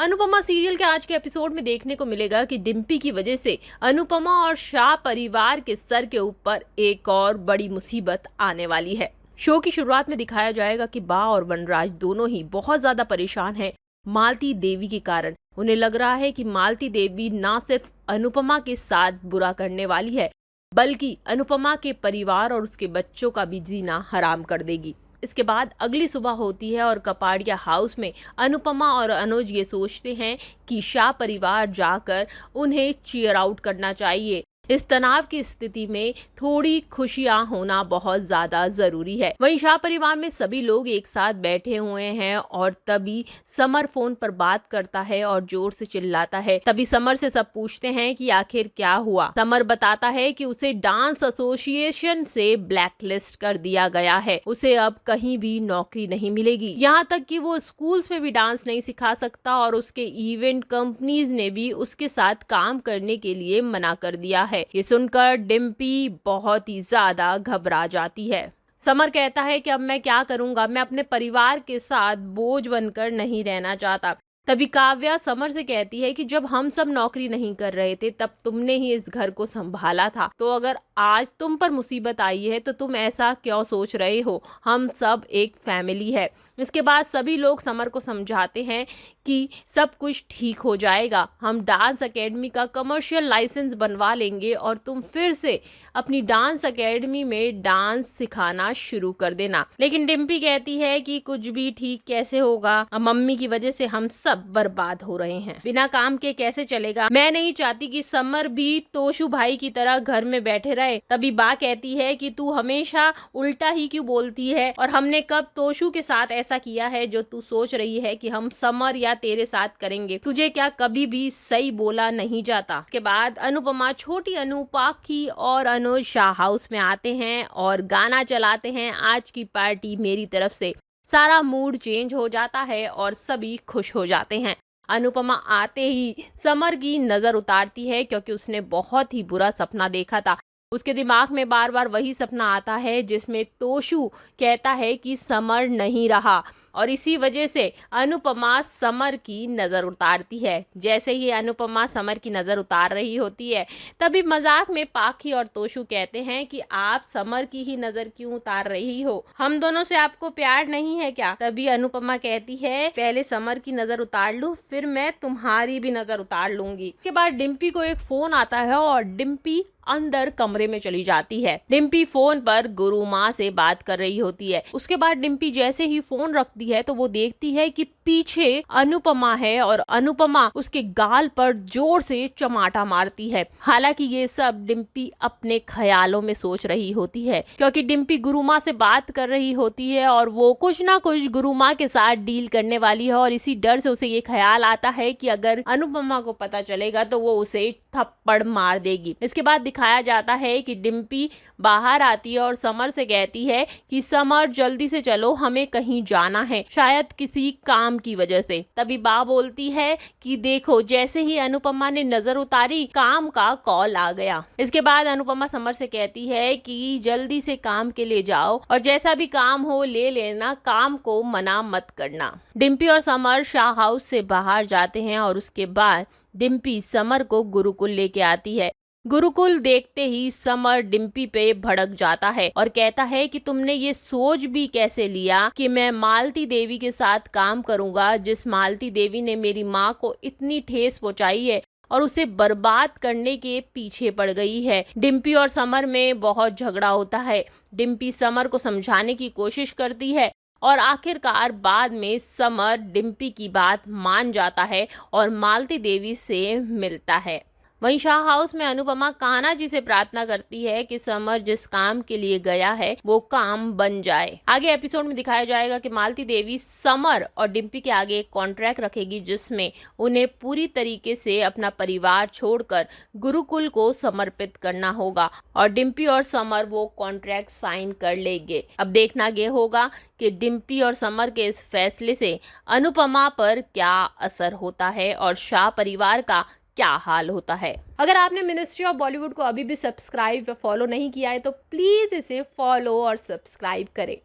Anupama serial के आज के एपिसोड में देखने को मिलेगा कि डिम्पी की वजह से अनुपमा और शाह परिवार के सर के ऊपर एक और बड़ी मुसीबत आने वाली है। शो की शुरुआत में दिखाया जाएगा कि बा और वनराज दोनों ही बहुत ज्यादा परेशान हैं मालती देवी के कारण। उन्हें लग रहा है कि मालती देवी ना सिर्फ अनुपमा के साथ बुरा करने वाली है बल्कि अनुपमा के परिवार और उसके बच्चों का भी जीना हराम कर देगी। इसके बाद अगली सुबह होती है और कपाड़िया हाउस में अनुपमा और अनुज ये सोचते हैं कि शाह परिवार जाकर उन्हें चीयर आउट करना चाहिए। इस तनाव की स्थिति में थोड़ी खुशियां होना बहुत ज्यादा जरूरी है। वहीं शाह परिवार में सभी लोग एक साथ बैठे हुए हैं और तभी समर फोन पर बात करता है और जोर से चिल्लाता है। तभी समर से सब पूछते हैं कि आखिर क्या हुआ। समर बताता है कि उसे डांस एसोसिएशन से ब्लैकलिस्ट कर दिया गया है, उसे अब कहीं भी नौकरी नहीं मिलेगी, यहाँ तक कि वो स्कूल्स में भी डांस नहीं सिखा सकता और उसके इवेंट कंपनीज ने भी उसके साथ काम करने के लिए मना कर दिया है। ये सुनकर डिम्पी बहुत ही ज्यादा घबरा जाती है। समर कहता है कि अब मैं क्या करूंगा, मैं अपने परिवार के साथ बोझ बनकर नहीं रहना चाहता। तभी काव्या समर से कहती है कि जब हम सब नौकरी नहीं कर रहे थे तब तुमने ही इस घर को संभाला था, तो अगर आज तुम पर मुसीबत आई है तो तुम ऐसा क्यों सोच रहे हो, हम सब एक फैमिली है। इसके बाद सभी लोग समर को समझाते हैं कि सब कुछ ठीक हो जाएगा, हम डांस एकेडमी का कमर्शियल लाइसेंस बनवा लेंगे और तुम फिर से अपनी डांस एकेडमी में डांस सिखाना शुरू कर देना। लेकिन डिम्पी कहती है कि कुछ भी ठीक कैसे होगा, मम्मी की वजह से हम सब बर्बाद हो रहे हैं, बिना काम के कैसे चलेगा। मैं नहीं चाहती कि समर भी तोशु भाई की तरह घर में बैठे रहे। तभी बा कहती है कि तू हमेशा उल्टा ही क्यों बोलती है और हमने कब तोशु के साथ ऐसा किया है जो तू सोच रही है कि हम समर या तेरे साथ करेंगे, तुझे क्या कभी भी सही बोला नहीं जाता। इसके बाद अनुपमा, छोटी अनु, पाखी और अनुज शाह हाउस में आते हैं और गाना चलाते हैं, आज की पार्टी मेरी तरफ से। सारा मूड चेंज हो जाता है और सभी खुश हो जाते हैं। अनुपमा आते ही समर की नजर उतारती है क्योंकि उसने बहुत ही बुरा सपना देखा था। उसके दिमाग में बार बार वही सपना आता है जिसमें तोशु कहता है कि समर नहीं रहा और इसी वजह से अनुपमा समर की नज़र उतारती है। जैसे ही अनुपमा समर की नज़र उतार रही होती है तभी मजाक में पाखी और तोशु कहते हैं कि आप समर की ही नज़र क्यों उतार रही हो, हम दोनों से आपको प्यार नहीं है क्या। तभी अनुपमा कहती है पहले समर की नज़र उतार लूं फिर मैं तुम्हारी भी नज़र उतार लूंगी। इसके बाद डिम्पी को एक फोन आता है और डिम्पी अंदर कमरे में चली जाती है। डिम्पी फोन पर गुरु माँ से बात कर रही होती है। उसके बाद डिम्पी जैसे ही फोन रखती है तो वो देखती है कि पीछे अनुपमा है और अनुपमा उसके गाल पर जोर से चमाटा मारती है। हालांकि ये सब डिम्पी अपने ख्यालों में सोच रही होती है क्योंकि डिम्पी गुरु माँ से बात कर रही होती है और वो कुछ ना कुछ गुरु माँ के साथ डील करने वाली है और इसी डर से उसे ये ख्याल आता है कि अगर अनुपमा को पता चलेगा तो वो उसे थप्पड़ मार देगी। इसके बाद दिखाया जाता है कि डिम्पी बाहर आती है और समर से कहती है कि समर जल्दी से चलो, हमें कहीं जाना है, शायद किसी काम की वजह से। तभी बा बोलती है कि देखो, जैसे ही अनुपमा ने नजर उतारी काम का कॉल आ गया। इसके बाद अनुपमा समर से कहती है कि जल्दी से काम के लिए जाओ और जैसा भी काम हो ले लेना, काम को मना मत करना। डिम्पी और समर शाह हाउस से बाहर जाते हैं और उसके बाद डिम्पी समर को गुरुकुल लेके आती है। गुरुकुल देखते ही समर डिम्पी पे भड़क जाता है और कहता है कि तुमने ये सोच भी कैसे लिया कि मैं मालती देवी के साथ काम करूंगा, जिस मालती देवी ने मेरी माँ को इतनी ठेस पहुंचाई है और उसे बर्बाद करने के पीछे पड़ गई है। डिम्पी और समर में बहुत झगड़ा होता है। डिम्पी समर को समझाने की कोशिश करती है और आखिरकार बाद में समर डिम्पी की बात मान जाता है और मालती देवी से मिलता है। वहीं शाह हाउस में अनुपमा कान्हा जी से प्रार्थना करती है कि समर जिस काम के लिए गया है वो काम बन जाए। आगे एपिसोड में दिखाया जाएगा कि मालती देवी समर और डिम्पी के आगे एक कॉन्ट्रैक्ट रखेगी जिसमें उन्हें पूरी तरीके से अपना परिवार छोड़कर गुरुकुल को समर्पित करना होगा और डिम्पी और समर वो कॉन्ट्रैक्ट साइन कर लेंगे। अब देखना ये होगा कि डिम्पी और समर के इस फैसले से अनुपमा पर क्या असर होता है और शाह परिवार का क्या हाल होता है। अगर आपने मिनिस्ट्री ऑफ बॉलीवुड को अभी भी सब्सक्राइब या फॉलो नहीं किया है तो प्लीज इसे फॉलो और सब्सक्राइब करें।